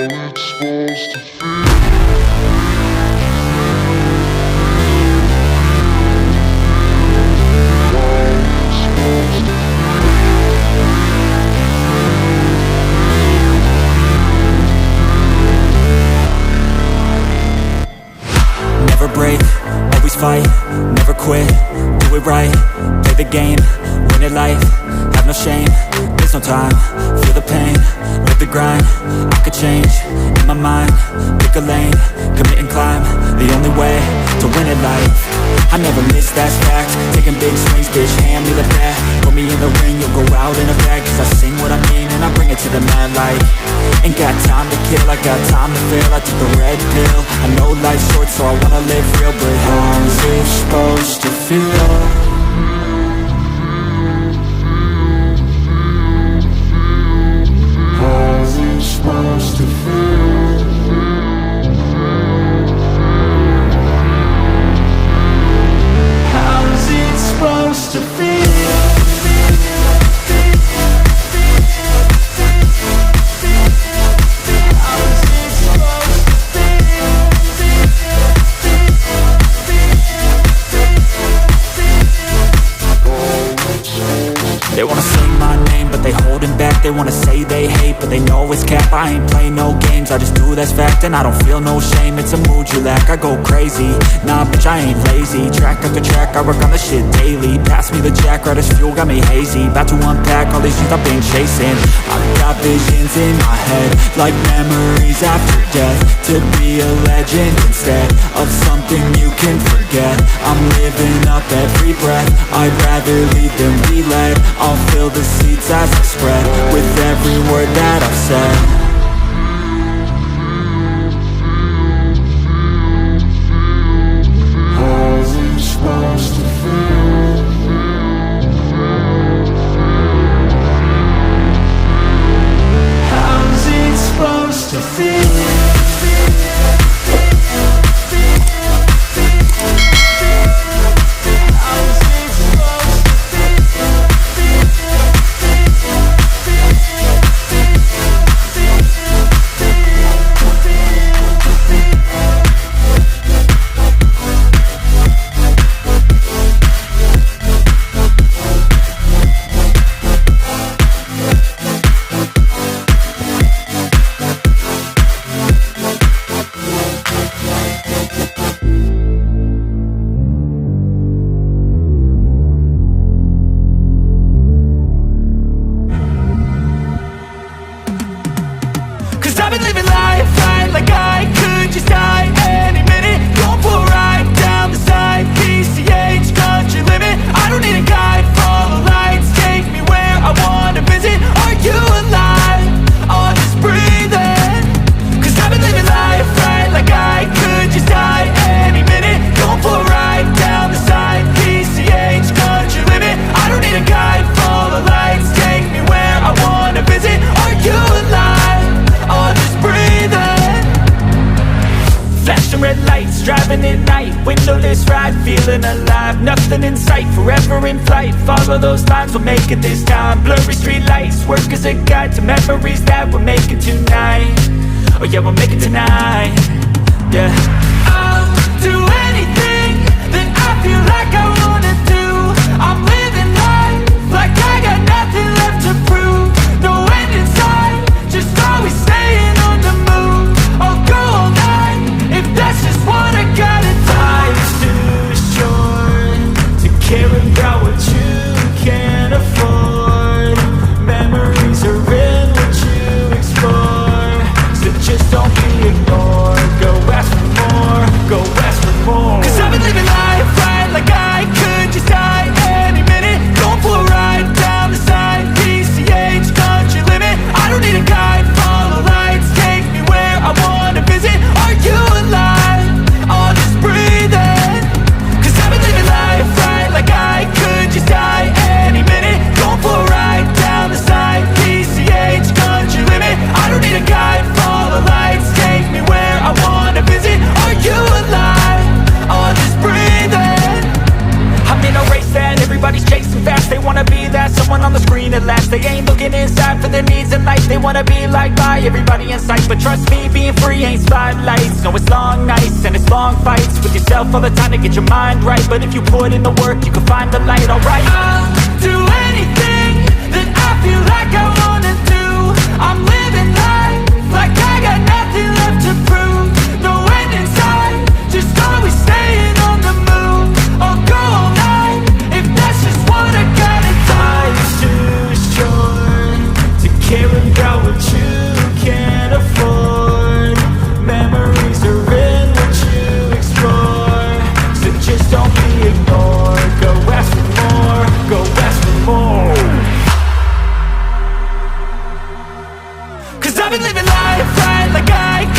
Never break, always fight, never quit, do it right, play the game, win it life, have no shame, there's no time, feel the pain, live the grind, I could change, in my mind, pick a lane, commit and climb, the only way to win it life. I never miss, that's fact, taking big swings, bitch, hand me the bat, put me in the ring, you'll go out in a bag, cause I sing what I mean and I bring it to the mad light. Ain't got time to kill, I got time to feel, I took the red pill, I know life's short so I wanna live real, but how's it supposed to feel? How's it supposed to feel? How's it supposed to feel? They wanna say my name, but they holding back. They wanna say they hate, but they know it's cap. I ain't play no games, I just do that's fact. And I don't feel no shame, it's a mood you lack. I go crazy, nah bitch I ain't lazy. Track after track, I work on this shit daily. Pass me the jack, right as fuel, got me hazy. About to unpack all these things I've been chasing. I've got visions in my head, like memories after death. To be a legend instead of something you can forget. I'm living up every breath, I'd rather lead than be led. I'll fill the seats as I spread with every word that I've said. How's it supposed to feel? How's it supposed to feel? Driving at night, windowless ride, feeling alive. Nothing in sight, forever in flight. Follow those lines, we'll make it this time. Blurry street lights, work as a guide to memories that we're making tonight. Oh yeah, we'll make it tonight. Yeah. I'll do anything that I feel like I wanna do. I'm living life like I got nothing left to prove. No end in sight, just always staying on the move. I'll go all night if that's just what I gotta do. Life's too short to care about what you can't afford. Memories are in what you explore, so just don't be ignored. Go ask for more. trust me, being free ain't spotlights. No, it's long nights and it's long fights with yourself all the time to get your mind right. But if you put in the work, you can find the light, alright. I'll do anything that I feel like I wanna do. I'm living life like I got nothing left to prove. No end in sight, just always staying on the move. I'll go all night if that's just what I gotta do. Life's too short to care about what you can't afford. Memories are in what you explore, so just don't be ignored. Go ask for more, go ask for more. Cause I've been living life right like I